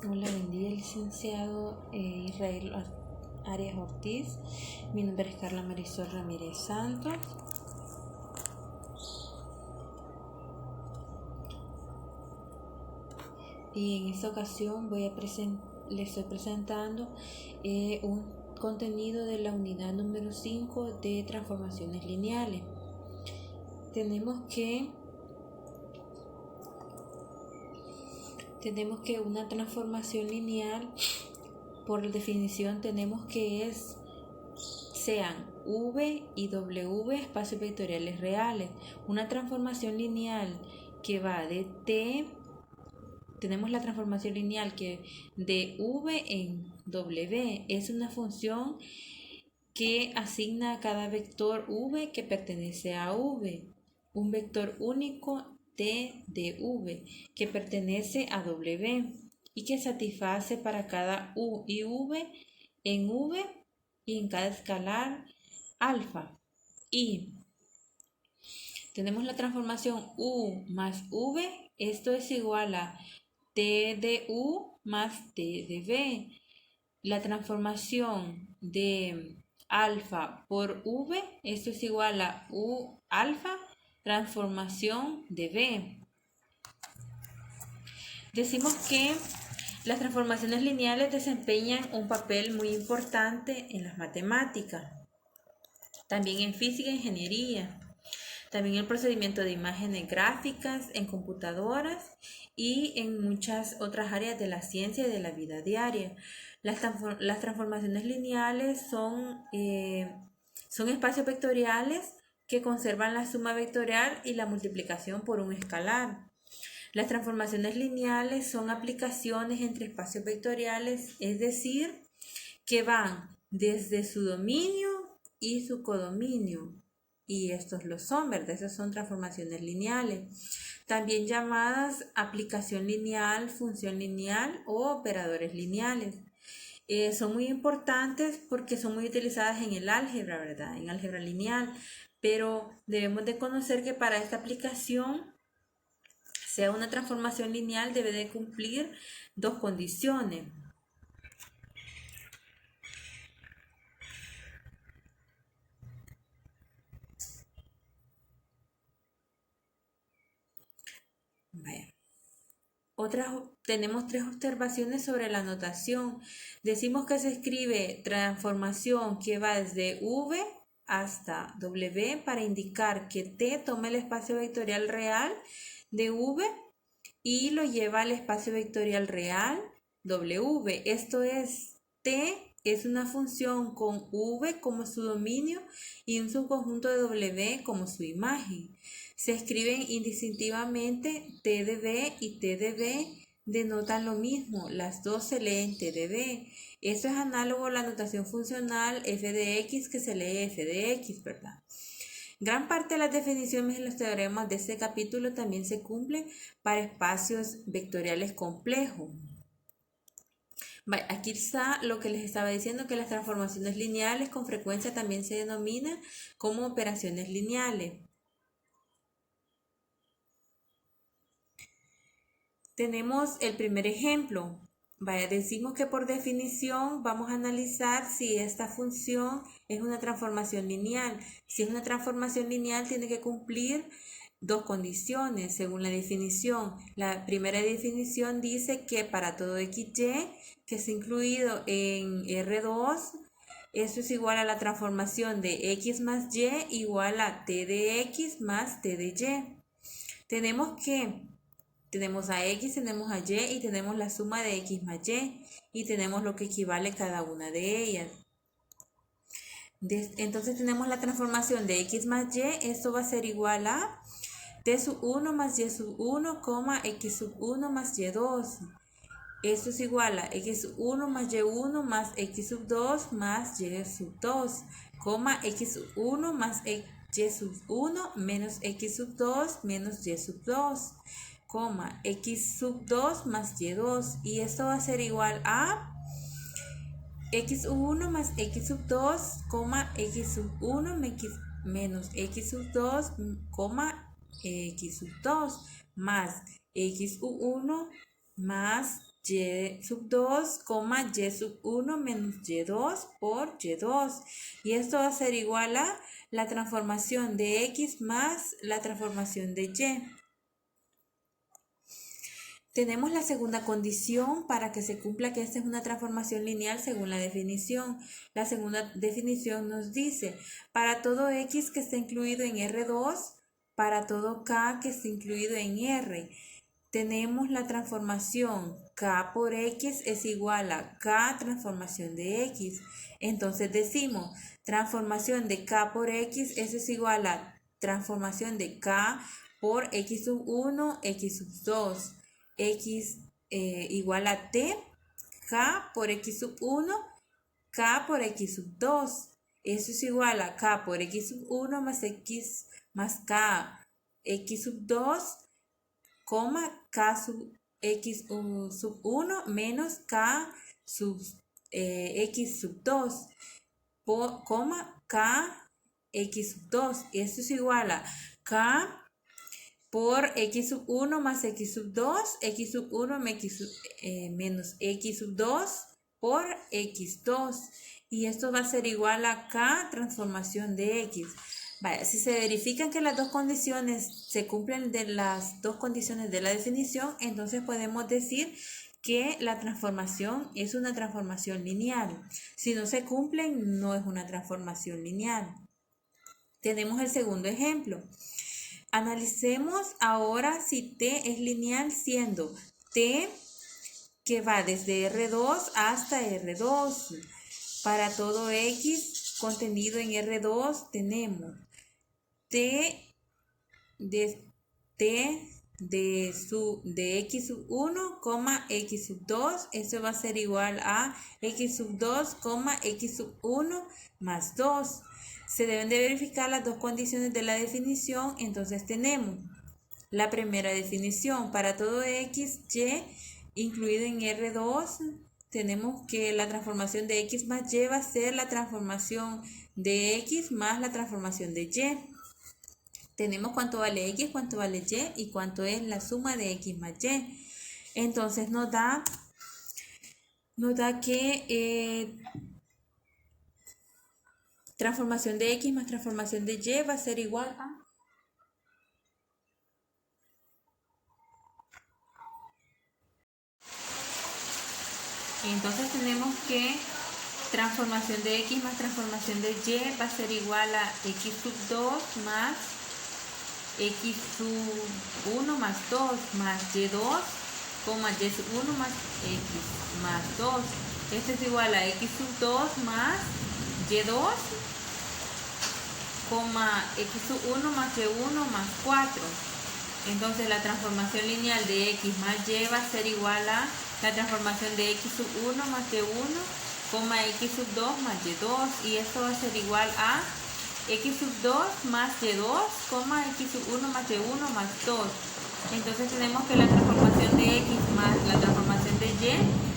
Hola, buen día, licenciado Israel Arias Ortiz. Mi nombre es Carla Marisol Ramírez Santos. Y en esta ocasión le estoy presentando un contenido de la unidad número 5 de transformaciones lineales. Tenemos que una transformación lineal, por definición, tenemos que sean V y W espacios vectoriales reales. Una transformación lineal que va de T, tenemos la transformación lineal que de V en W es una función que asigna a cada vector V que pertenece a V un vector único T de V que pertenece a W y que satisface para cada U y V en V y en cada escalar alfa. Y tenemos la transformación U más V, esto es igual a T de U más T de V. La transformación de alfa por V, esto es igual a U alfa, transformación de V. Decimos que las transformaciones lineales desempeñan un papel muy importante en las matemáticas, también en física e ingeniería, también en el procedimiento de imágenes gráficas, en computadoras y en muchas otras áreas de la ciencia y de la vida diaria. Las transformaciones lineales son espacios vectoriales que conservan la suma vectorial y la multiplicación por un escalar. Las transformaciones lineales son aplicaciones entre espacios vectoriales, es decir, que van desde su dominio y su codominio. Y estos lo son, ¿verdad? Esas son transformaciones lineales, también llamadas aplicación lineal, función lineal o operadores lineales. Son muy importantes porque son muy utilizadas en el álgebra, ¿verdad? En álgebra lineal, pero debemos de conocer que para esta aplicación, sea una transformación lineal, debe de cumplir dos condiciones. Vaya. Tenemos tres observaciones sobre la notación. Decimos que se escribe transformación que va desde V hasta W para indicar que T toma el espacio vectorial real de V y lo lleva al espacio vectorial real W. Esto es, T es una función con V como su dominio y un subconjunto de W como su imagen. Se escriben indistintivamente T de B y T de B denotan lo mismo, las dos se leen T de B. Esto es análogo a la notación funcional f de x que se lee f de x, ¿verdad? Gran parte de las definiciones y los teoremas de este capítulo también se cumplen para espacios vectoriales complejos. Aquí está lo que les estaba diciendo, que las transformaciones lineales con frecuencia también se denominan como operaciones lineales. Tenemos el primer ejemplo. Decimos que por definición vamos a analizar si esta función es una transformación lineal. Si es una transformación lineal, tiene que cumplir dos condiciones según la definición. La primera definición dice que para todo xy que es incluido en R2, eso es igual a la transformación de x más y igual a t de x más t de y. Tenemos a x, tenemos a y y tenemos la suma de x más y tenemos lo que equivale cada una de ellas. Entonces tenemos la transformación de x más y, esto va a ser igual a t sub 1 más y sub 1, x sub 1 más y2. Esto es igual a x sub 1 más y1 más x sub 2 más y sub 2, x sub 1 más y sub 1 menos x sub 2 menos y sub 2, x sub 2 más y2. Y esto va a ser igual a x sub 1 más x sub 2, x sub 1 menos x sub 2, x sub 2 más x sub 1 más y sub 2, y sub 1 menos y2 por y2. Y esto va a ser igual a la transformación de x más la transformación de y. Tenemos la segunda condición para que se cumpla que esta es una transformación lineal según la definición. La segunda definición nos dice, para todo x que esté incluido en R2, para todo k que esté incluido en R, tenemos la transformación k por x es igual a k transformación de x. Entonces decimos, transformación de k por x, eso es igual a transformación de k por x sub 1, x sub 2. X igual a t, k por x sub 1, k por x sub 2. Eso es igual a k por x sub 1 más x más k x sub 2, k sub x sub 1 menos k sub x sub 2, k x sub 2. Eso es igual a k por x sub 1 más x sub 2, x sub 1 menos x sub 2 por x2. Y esto va a ser igual a k transformación de x. Vaya, si se verifican que las dos condiciones se cumplen de las dos condiciones de la definición, entonces podemos decir que la transformación es una transformación lineal. Si no se cumplen, no es una transformación lineal. Tenemos el segundo ejemplo. Analicemos ahora si t es lineal siendo t que va desde R2 hasta R2. Para todo x contenido en R2 tenemos t de x sub 1, x sub 2. Eso va a ser igual a x sub 2, x sub 1 más 2. Se deben de verificar las dos condiciones de la definición. Entonces tenemos la primera definición para todo x, y incluido en R2. Tenemos que la transformación de x más y va a ser la transformación de x más la transformación de y. Tenemos cuánto vale x, cuánto vale y cuánto es la suma de x más y. Entonces nos da que transformación de x más transformación de y va a ser igual a entonces tenemos que transformación de x más transformación de y va a ser igual a x sub 2 más x sub 1 más 2 más y2, y sub 1 más x más 2. Esto es igual a x sub 2 más y2, x sub 1 más y1 más 4. Entonces la transformación lineal de x más y va a ser igual a la transformación de x sub 1 más y1, x sub 2 más y2. Y esto va a ser igual a x sub 2 más y2, x sub 1 más y1 más 2. Entonces tenemos que la transformación de x más la transformación de y,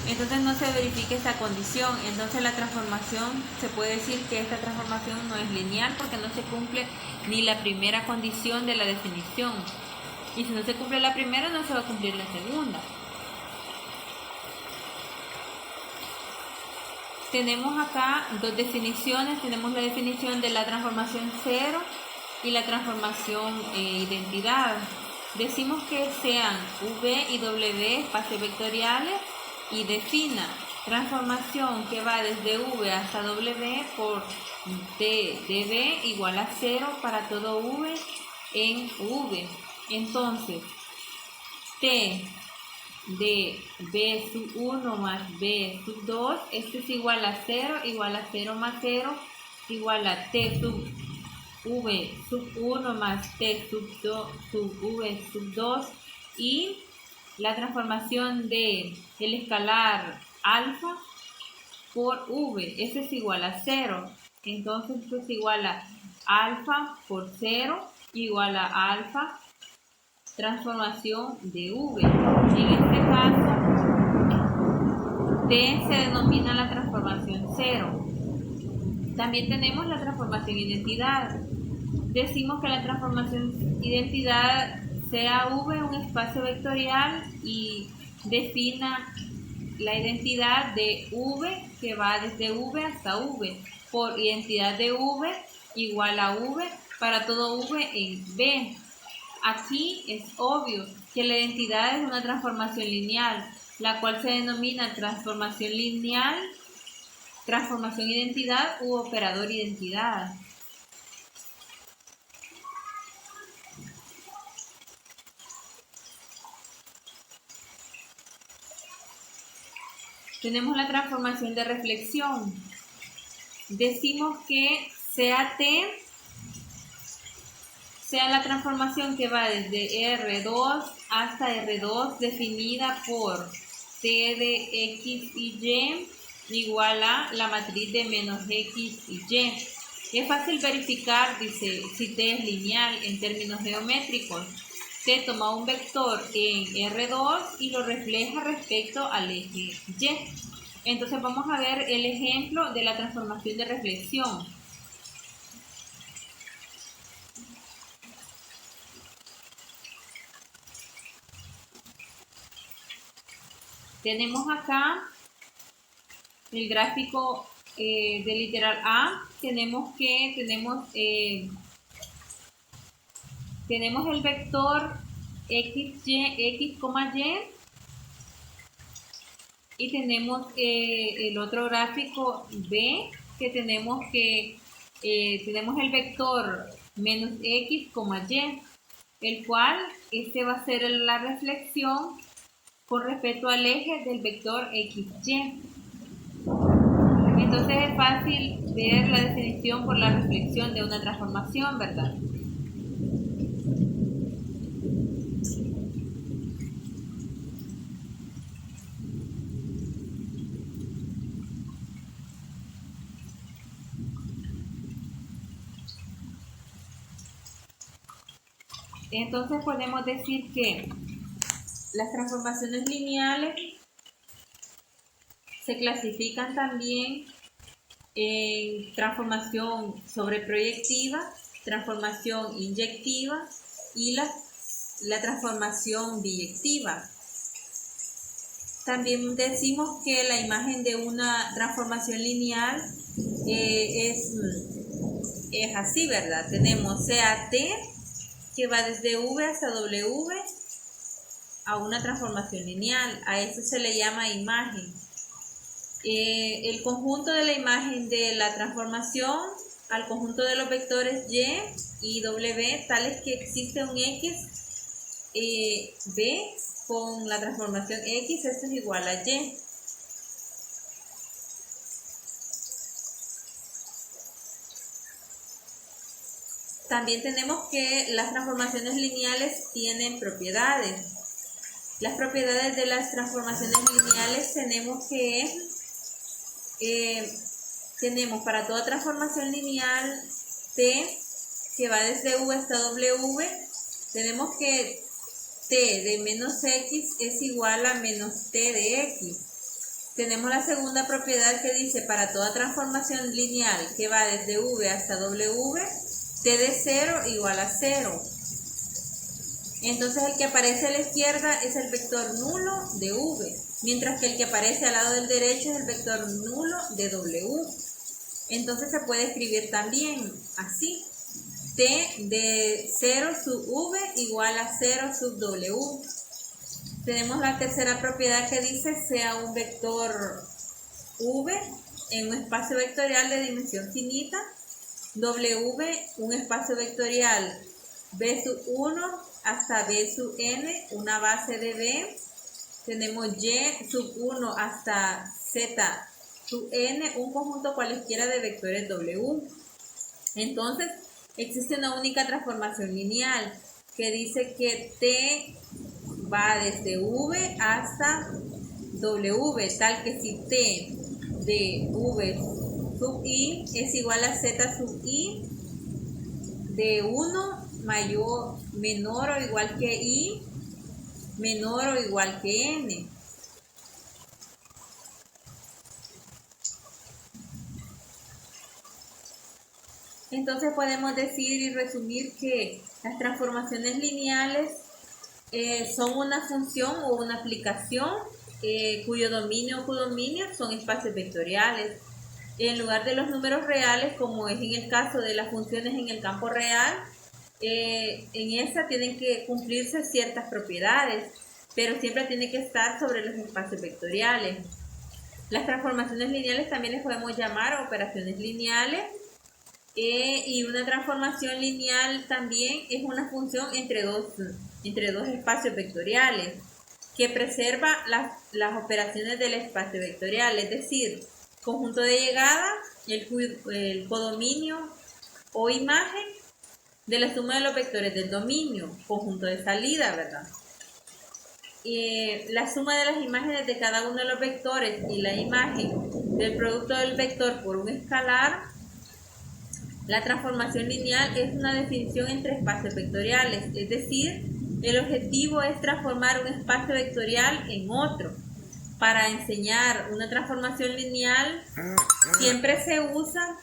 entonces no se verifica esta condición. Entonces la transformación, se puede decir que esta transformación no es lineal porque no se cumple ni la primera condición de la definición. Y si no se cumple la primera, no se va a cumplir la segunda. Tenemos acá dos definiciones. Tenemos la definición de la transformación cero y la transformación identidad. Decimos que sean V y W espacios vectoriales y defina transformación que va desde V hasta W por T de B igual a 0 para todo V en V. Entonces, T de B sub 1 más B sub 2, esto es igual a 0 más 0, igual a T sub V sub 1 más T sub V sub 2 y la transformación de el escalar alfa por V, esto es igual a 0. Entonces esto es igual a alfa por 0 igual a alfa transformación de V. En este caso, T se denomina la transformación 0. También tenemos la transformación identidad. Decimos que la transformación identidad sea V un espacio vectorial y defina la identidad de V que va desde V hasta V por identidad de V igual a V para todo V en B. Aquí es obvio que la identidad es una transformación lineal, la cual se denomina transformación lineal, transformación identidad u operador identidad. Tenemos la transformación de reflexión. Decimos que sea T sea la transformación que va desde R2 hasta R2 definida por T de X y Y igual a la matriz de menos X y Y. Es fácil verificar, dice, si T es lineal en términos geométricos. T toma un vector en R2 y lo refleja respecto al eje Y. Entonces vamos a ver el ejemplo de la transformación de reflexión. Tenemos acá el gráfico de literal A. Tenemos el vector X, Y, y tenemos el otro gráfico B, que tenemos el vector menos X, Y, el cual va a ser la reflexión con respecto al eje del vector XY. Entonces es fácil ver la definición por la reflexión de una transformación, ¿verdad? Entonces podemos decir que las transformaciones lineales se clasifican también en transformación sobreproyectiva, transformación inyectiva y la transformación biyectiva. También decimos que la imagen de una transformación lineal es así, ¿verdad? Tenemos CAT, que va desde V hasta W a una transformación lineal. A eso se le llama imagen. El conjunto de la imagen de la transformación al conjunto de los vectores Y y W, tales que existe un X B con la transformación X, esto es igual a Y. También tenemos que las transformaciones lineales tienen propiedades. Las propiedades de las transformaciones lineales tenemos que tenemos para toda transformación lineal T que va desde V hasta W, tenemos que T de menos X es igual a menos T de X. Tenemos la segunda propiedad que dice para toda transformación lineal que va desde V hasta W, T de 0 igual a 0. Entonces el que aparece a la izquierda es el vector nulo de V, mientras que el que aparece al lado del derecho es el vector nulo de W. Entonces se puede escribir también así: T de 0 sub V igual a 0 sub W. Tenemos la tercera propiedad que dice sea un vector V en un espacio vectorial de dimensión finita, W un espacio vectorial B sub 1 hasta B sub n, una base de B. Tenemos Y sub 1 hasta Z sub n, un conjunto cualesquiera de vectores W. Entonces, existe una única transformación lineal que dice que T va desde V hasta W, tal que si T de V sub I es igual a Z sub I de 1 menor o igual que I, menor o igual que N. Entonces podemos decir y resumir que las transformaciones lineales son una función o una aplicación cuyo dominio o codominio son espacios vectoriales. En lugar de los números reales, como es en el caso de las funciones en el campo real, en esa tienen que cumplirse ciertas propiedades, pero siempre tiene que estar sobre los espacios vectoriales. Las transformaciones lineales también les podemos llamar operaciones lineales, y una transformación lineal también es una función entre dos espacios vectoriales que preserva las operaciones del espacio vectorial, es decir, conjunto de llegada, el codominio o imagen de la suma de los vectores del dominio, conjunto de salida, ¿verdad? La suma de las imágenes de cada uno de los vectores y la imagen del producto del vector por un escalar. La transformación lineal es una definición entre espacios vectoriales, es decir, el objetivo es transformar un espacio vectorial en otro. Para enseñar una transformación lineal siempre se usa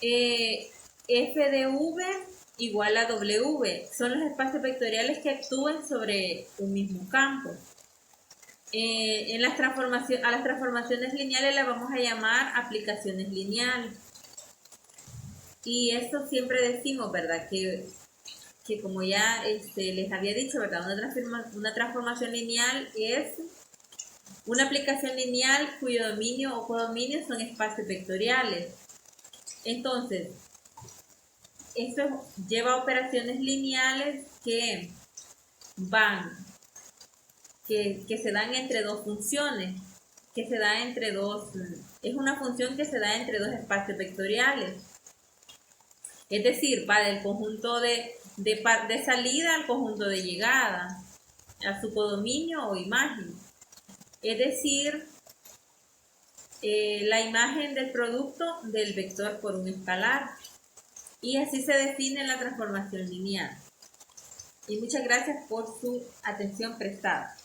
f de v igual a w. Son los espacios vectoriales que actúan sobre un mismo campo. A las transformaciones lineales las vamos a llamar aplicaciones lineales. Y esto siempre decimos, ¿verdad? Que como ya les había dicho, ¿verdad? Una transformación lineal es una aplicación lineal cuyo dominio o codominio son espacios vectoriales. Entonces, esto lleva a operaciones lineales que se dan entre dos funciones, es una función que se da entre dos espacios vectoriales. Es decir, va del conjunto de salida al conjunto de llegada, a su codominio o imagen. Es decir, la imagen del producto del vector por un escalar. Y así se define la transformación lineal. Y muchas gracias por su atención prestada.